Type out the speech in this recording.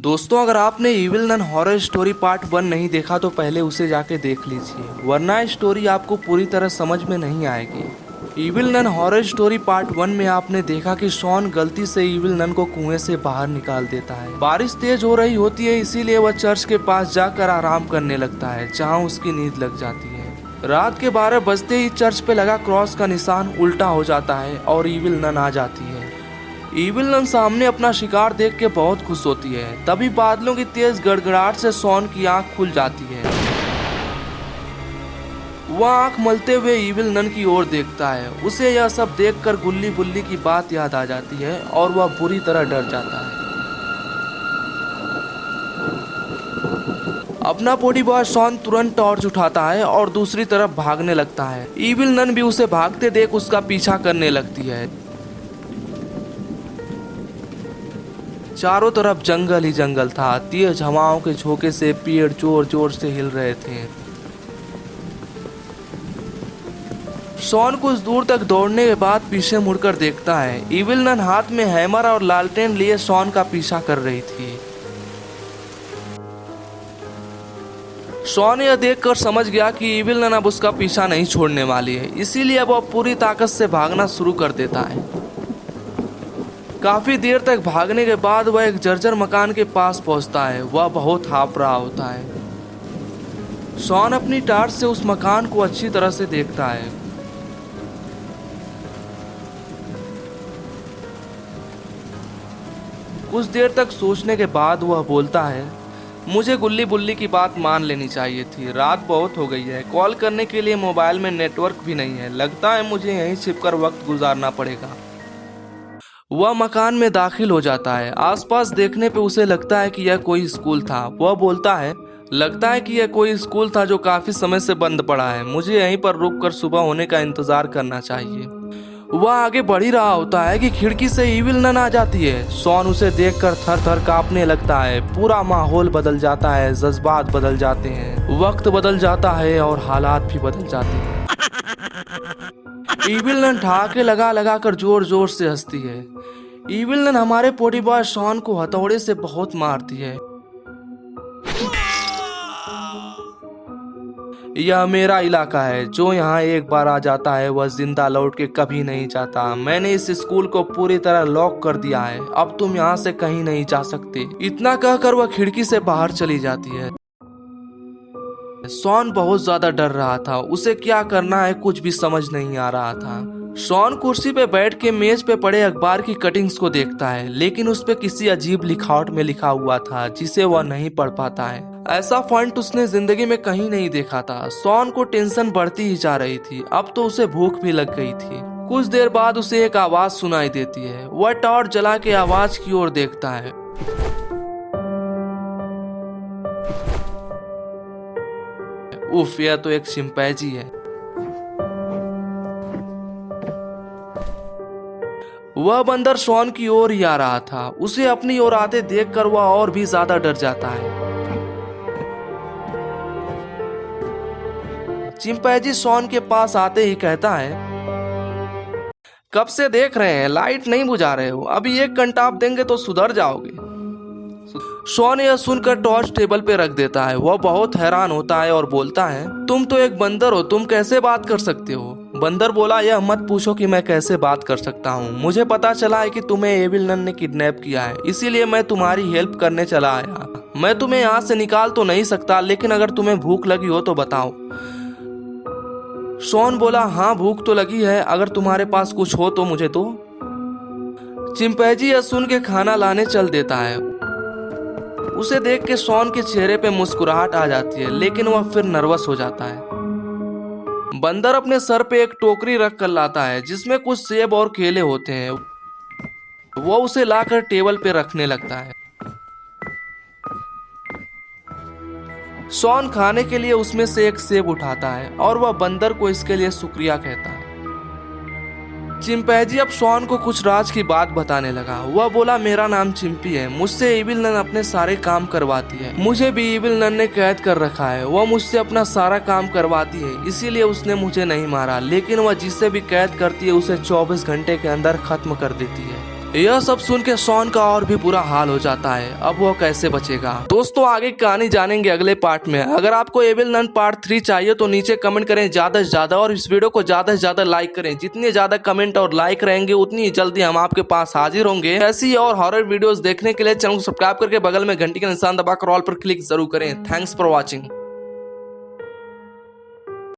दोस्तों, अगर आपने evil nun horror story part 1 नहीं देखा तो पहले उसे जाके देख लीजिए, वरना स्टोरी आपको पूरी तरह समझ में नहीं आएगी। Evil nun horror story part 1 में आपने देखा कि शॉन गलती से इविल नन को कुएं से बाहर निकाल देता है। बारिश तेज हो रही होती है, इसीलिए वह चर्च के पास जाकर आराम करने लगता है, जहाँ उसकी नींद लग जाती है। रात के 12 बजते ही चर्च पे लगा क्रॉस का निशान उल्टा हो जाता है और इविल नन आ जाती है। इविल नन सामने अपना शिकार देख के बहुत खुश होती है। तभी बादलों की तेज गड़गड़ाहट से शॉन की आंख खुल जाती है। वह आंख मलते हुए इविल नन की ओर देखता है। उसे यह सब देखकर गुल्ली बुल्ली की बात याद आ जाती है और वह बुरी तरह डर जाता है। अपना बॉडी बॉय शॉन तुरंत टॉर्च उठाता है और दूसरी तरफ भागने लगता है। इविल नन भी उसे भागते देख उसका पीछा करने लगती है। चारों तरफ जंगल ही जंगल था। तेज हवाओं के झोंके से पेड़ जोर जोर से हिल रहे थे। शॉन कुछ दूर तक दौड़ने के बाद पीछे मुड़कर देखता है। इविल नन हाथ में हैमर और लालटेन लिए शॉन का पीछा कर रही थी। शॉन यह देखकर समझ गया कि इविल नन अब उसका पीछा नहीं छोड़ने वाली है, इसीलिए वह पूरी ताकत से भागना शुरू कर देता है। काफी देर तक भागने के बाद वह एक जर्जर मकान के पास पहुंचता है। वह बहुत हांफ रहा होता है। शॉन अपनी टार्च से उस मकान को अच्छी तरह से देखता है। कुछ देर तक सोचने के बाद वह बोलता है, मुझे गुल्ली बुल्ली की बात मान लेनी चाहिए थी। रात बहुत हो गई है, कॉल करने के लिए मोबाइल में नेटवर्क भी नहीं है। लगता है मुझे यहीं छिपकर वक्त गुजारना पड़ेगा। वह मकान में दाखिल हो जाता है। आसपास देखने पे उसे लगता है कि यह कोई स्कूल था। वह बोलता है, लगता है कि यह कोई स्कूल था जो काफी समय से बंद पड़ा है। मुझे यहीं पर रुककर सुबह होने का इंतजार करना चाहिए। वह आगे बढ़ ही रहा होता है कि खिड़की से इविल नन आ जाती है। शॉन उसे देखकर थर थर कांपने लगता है। पूरा माहौल बदल जाता है, जज्बात बदल जाते हैं, वक्त बदल जाता है और हालात भी बदल जाते हैं। इविल नन ठहाके लगा लगा कर जोर जोर से हंसती है। इविल नन हमारे पोटी बॉय शॉन को हथौड़े से बहुत मारती है। यह मेरा इलाका है। जो यहाँ एक बार आ जाता है वह जिंदा लौट के कभी नहीं जाता। मैंने इस स्कूल को पूरी तरह लॉक कर दिया है। अब तुम यहाँ से कहीं नहीं जा सकते। इतना कहकर वह खिड़की से बाहर चली जाती है। शॉन बहुत ज्यादा डर रहा था। उसे क्या करना है कुछ भी समझ नहीं आ रहा था। शॉन कुर्सी पे बैठ के मेज पे पड़े अखबार की कटिंग्स को देखता है, लेकिन उस पे किसी अजीब लिखावट में लिखा हुआ था जिसे वह नहीं पढ़ पाता है। ऐसा फॉन्ट उसने जिंदगी में कहीं नहीं देखा था। शॉन को टेंशन बढ़ती ही जा रही थी। अब तो उसे भूख भी लग गई थी। कुछ देर बाद उसे एक आवाज सुनाई देती है। वह टॉर्च जला के आवाज की ओर देखता है। उफ, यह तो एक चिंपैंजी है। वह बंदर शॉन की ओर ही आ रहा था। उसे अपनी ओर आते देखकर वह और भी ज्यादा डर जाता है। चिंपैंजी शॉन के पास आते ही कहता है, कब से देख रहे हैं, लाइट नहीं बुझा रहे हो। अभी 1 घंटा आप देंगे तो सुधर जाओगे। शॉन यह सुनकर टॉर्च टेबल पे रख देता है। वह बहुत हैरान होता है और बोलता है, तुम तो एक बंदर हो, तुम कैसे बात कर सकते हो? बंदर बोला, यह मत पूछो कि मैं कैसे बात कर सकता हूँ। मुझे पता चला है कि तुम्हें इविल नन ने किडनैप किया है, इसीलिए मैं तुम्हारी हेल्प करने चला आया। मैं तुम्हें यहाँ से निकाल तो नहीं सकता, लेकिन अगर तुम्हें भूख लगी हो तो बताओ। शॉन बोला, हाँ भूख तो लगी है, अगर तुम्हारे पास कुछ हो तो मुझे दो। चिंपैंजी यह सुन के खाना लाने चल देता है। उसे देख के शॉन के चेहरे पे मुस्कुराहट आ जाती है, लेकिन वह फिर नर्वस हो जाता है। बंदर अपने सर पे एक टोकरी रख कर लाता है जिसमें कुछ सेब और केले होते हैं। वो उसे लाकर टेबल पे रखने लगता है। शॉन खाने के लिए उसमें से एक सेब उठाता है और वह बंदर को इसके लिए शुक्रिया कहता है। चिंपैंजी अब शॉन को कुछ राज की बात बताने लगा। वह बोला, मेरा नाम चिंपी है, मुझसे इविल नन अपने सारे काम करवाती है। मुझे भी इविल नन ने कैद कर रखा है। वह मुझसे अपना सारा काम करवाती है, इसीलिए उसने मुझे नहीं मारा, लेकिन वह जिससे भी कैद करती है उसे 24 घंटे के अंदर खत्म कर देती है। यह सब सुन के शॉन का और भी बुरा हाल हो जाता है। अब वो कैसे बचेगा। दोस्तों आगे की कहानी जानेंगे अगले पार्ट में। अगर आपको एविल नन पार्ट 3 चाहिए तो नीचे कमेंट करें ज्यादा से ज्यादा, और इस वीडियो को ज्यादा से ज्यादा लाइक करें। जितने ज्यादा कमेंट और लाइक रहेंगे उतनी जल्दी हम आपके पास हाजिर होंगे। ऐसी और हॉरर वीडियोस देखने के लिए चैनल को सब्सक्राइब करके बगल में घंटी का निशान दबाकर ऑल पर क्लिक जरूर करें। Thanks for watching.